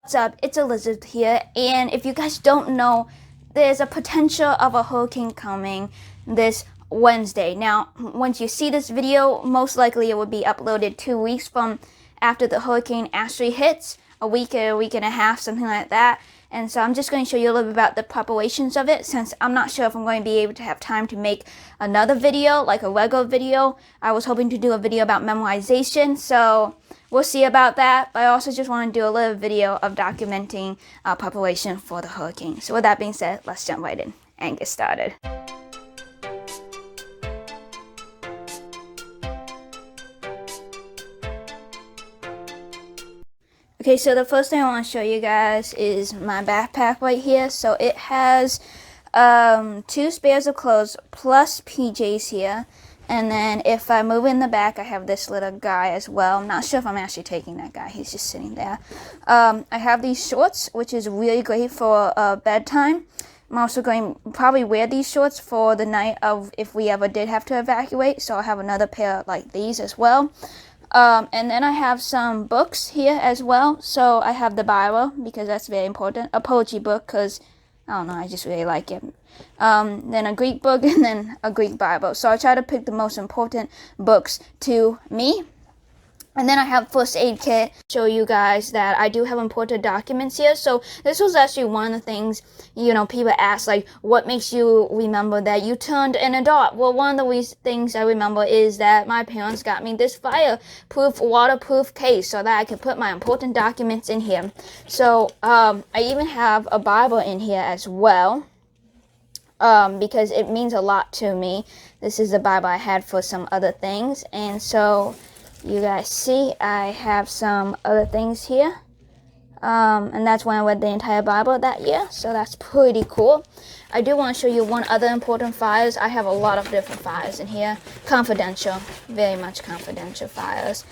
What's up? It's Elizabeth here, and if you guys don't know, there's a potential of a hurricane coming this Wednesday. Now, once you see this video, most likely it will be uploaded 2 weeks from after the hurricane actually hits, a week and a half, something like that. And so I'm just going to show you a little bit about the preparations of it, since I'm not sure if I'm going to be able to have time to make another video, like a regular video. I was hoping to do a video about memorization, so we'll see about that. But I also just want to do a little video of documenting preparation for the hurricane. So with that being said, let's jump right in and get started. Okay, so the first thing I want to show you guys is my backpack right here. So it has 2 spares of clothes plus PJs here. And then if I move in the back, I have this little guy as well. I'm not sure if I'm actually taking that guy. He's just sitting there. I have these shorts, which is really great for bedtime. I'm also going to probably wear these shorts for the night of if we ever did have to evacuate. So I'll have another pair like these as well. And then I have some books here as well. So I have the Bible, because that's very important. A poetry book, because, I don't know, I just really like it. Then a Greek book, and then a Greek Bible. So I try to pick the most important books to me. And then I have first aid kit. Show you guys that I do have important documents here. So this was actually one of the things, you know, people ask, like, what makes you remember that you turned an adult? Well, one of the things I remember is that my parents got me this fireproof, waterproof case so that I could put my important documents in here. So I even have a Bible in here as well. Because it means a lot to me. This is the Bible I had for some other things. And so you guys see I have some other things here. And that's when I read the entire Bible that year. So that's pretty cool. I do want to show you one other important files. I have a lot of different files in here. Confidential. Very much confidential files.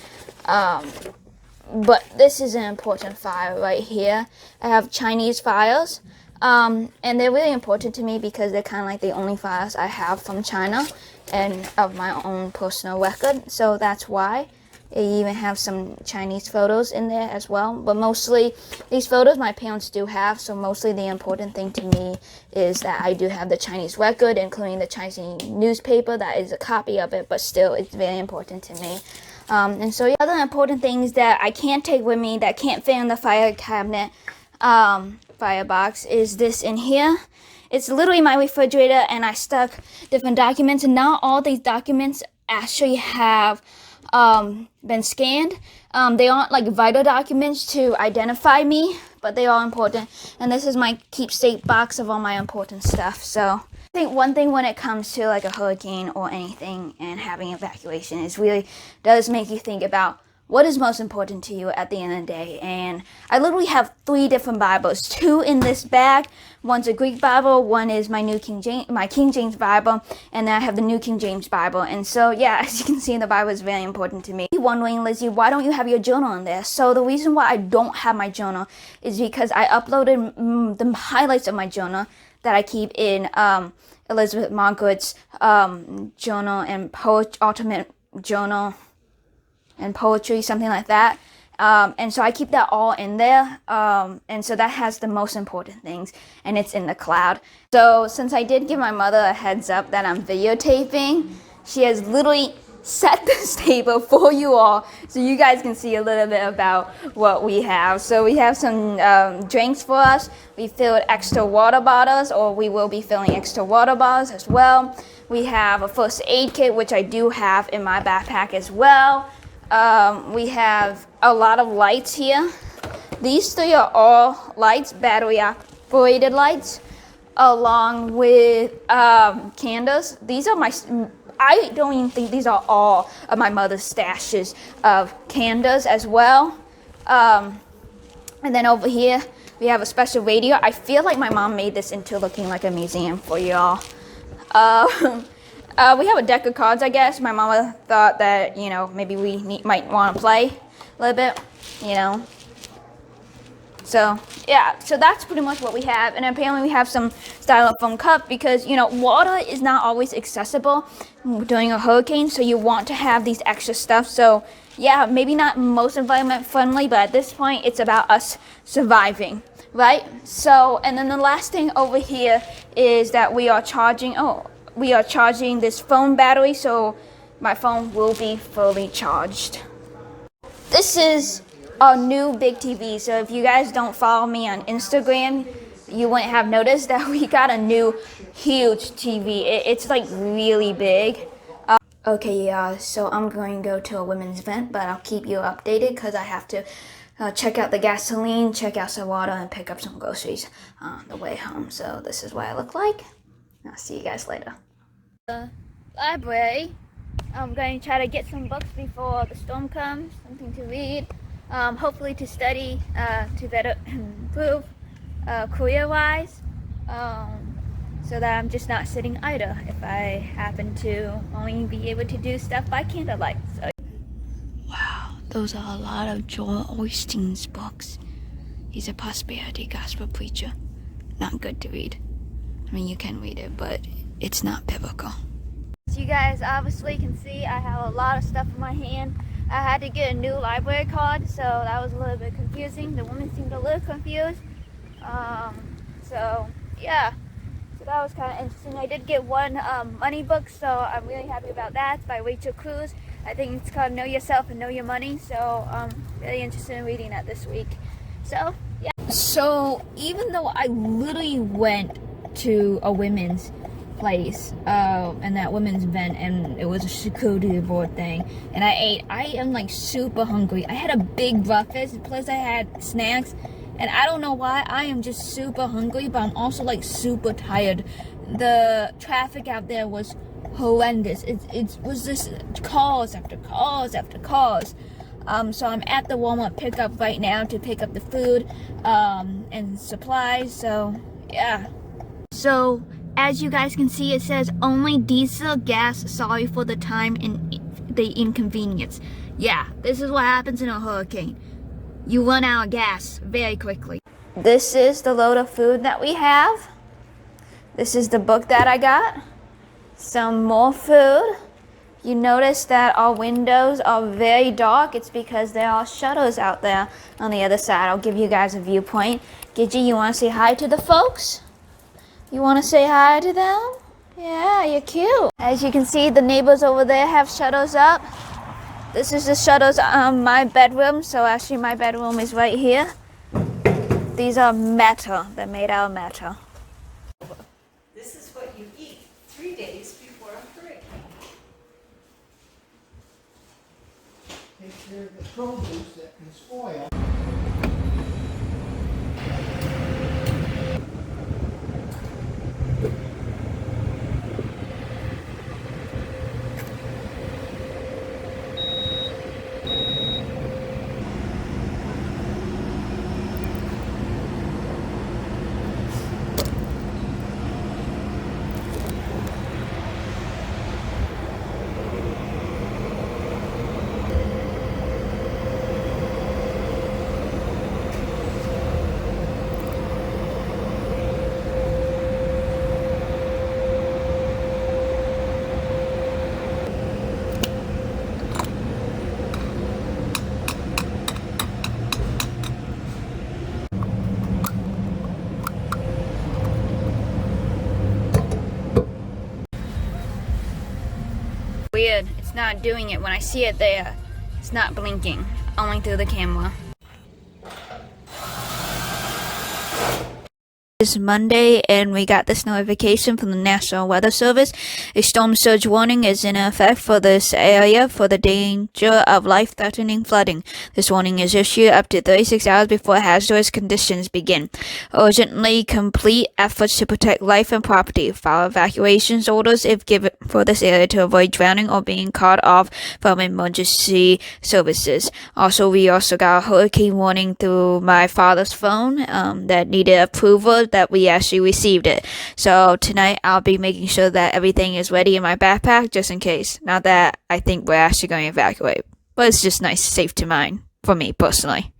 But this is an important file right here. I have Chinese files. And they're really important to me because they're kind of like the only files I have from China and of my own personal record. So that's why. I even have some Chinese photos in there as well. But mostly, these photos my parents do have. So mostly the important thing to me is that I do have the Chinese record, including the Chinese newspaper. That is a copy of it, but still, it's very important to me. And so the other important things that I can't take with me, that can't fit in the fire cabinet, firebox, is this in here. It's literally my refrigerator, and I stuck different documents, and not all these documents actually have been scanned. They aren't like vital documents to identify me, but they are important. And this is my keepsake box of all my important stuff. So I think one thing when it comes to like a hurricane or anything and having evacuation is really does make you think about what is most important to you at the end of the day. And I literally have 3 different Bibles, 2 in this bag. One's a Greek Bible, one is my King James Bible, and then I have the New King James Bible. And so, yeah, as you can see, the Bible is very important to me. You're wondering, Lizzie, why don't you have your journal in there? So the reason why I don't have my journal is because I uploaded the highlights of my journal that I keep in Elizabeth Margaret's journal and ultimate journal and poetry, something like that. And so I keep that all in there. And so that has the most important things, and it's in the cloud. So since I did give my mother a heads up that I'm videotaping, she has literally set this table for you all so you guys can see a little bit about what we have. So we have some drinks for us. We filled extra water bottles, or we will be filling extra water bottles as well. We have a first aid kit, which I do have in my backpack as well. We have a lot of lights here. These 3 are all lights, battery operated lights, along with candles. These are I don't even think these are all of my mother's stashes of candles as well. And then over here we have a special radio. I feel like my mom made this into looking like a museum for y'all. We have a deck of cards, I guess. My mama thought that, you know, maybe we might want to play a little bit, you know. So yeah, so that's pretty much what we have. And apparently we have some styrofoam cup because, you know, water is not always accessible during a hurricane, so you want to have these extra stuff. So yeah, maybe not most environment friendly, but at this point it's about us surviving, right? So, and then the last thing over here is that we are charging this phone battery, so my phone will be fully charged. This is our new big TV, so if you guys don't follow me on Instagram, you wouldn't have noticed that we got a new huge TV. It's like really big. Okay, yeah, so I'm going to go to a women's event, but I'll keep you updated because I have to check out the gasoline, check out some water, and pick up some groceries on the way home. So this is what I look like. I'll see you guys later. The library. I'm going to try to get some books before the storm comes, something to read, hopefully to study, to better improve career-wise, so that I'm just not sitting idle if I happen to only be able to do stuff by candlelight. So. Wow, those are a lot of Joel Osteen's books. He's a prosperity gospel preacher. Not good to read. I mean, you can read it, but it's not biblical. As you guys obviously can see, I have a lot of stuff in my hand. I had to get a new library card, so that was a little bit confusing. The woman seemed a little confused. So yeah, so that was kind of interesting. I did get one money book, so I'm really happy about that. It's by Rachel Cruz. I think it's called Know Yourself and Know Your Money, so I'm really interested in reading that this week. So yeah. So even though I literally went to a women's place and that women's event, and it was a security board thing, and I am like super hungry. I had a big breakfast, plus I had snacks, and I don't know why I am just super hungry, but I'm also like super tired. The traffic out there was horrendous. It was just calls after calls after calls. So I'm at the Walmart pickup right now to pick up the food and supplies. So yeah. So as you guys can see, it says only diesel gas, sorry for the time and the inconvenience. Yeah, this is what happens in a hurricane. You run out of gas very quickly. This is the load of food that we have. This is the book that I got. Some more food. You notice that our windows are very dark. It's because there are shutters out there on the other side. I'll give you guys a viewpoint. Gidget, you want to say hi to the folks? You want to say hi to them? Yeah, you're cute. As you can see, the neighbors over there have shutters up. This is the shutters on my bedroom. So actually my bedroom is right here. These are metal. They're made out of metal. This is what you eat 3 days before a hurricane. Take care of the produce that can spoil. Weird, it's not doing it when I see it there. It's not blinking, only through the camera. It's Monday and we got this notification from the National Weather Service. A storm surge warning is in effect for this area for the danger of life-threatening flooding. This warning is issued up to 36 hours before hazardous conditions begin. Urgently complete efforts to protect life and property. Follow evacuation orders if given for this area to avoid drowning or being cut off from emergency services. Also, we also got a hurricane warning through my father's phone that needed approval that we actually received it. So tonight I'll be making sure that everything is ready in my backpack just in case. Not that I think we're actually going to evacuate, but it's just nice, safe to mind for me personally.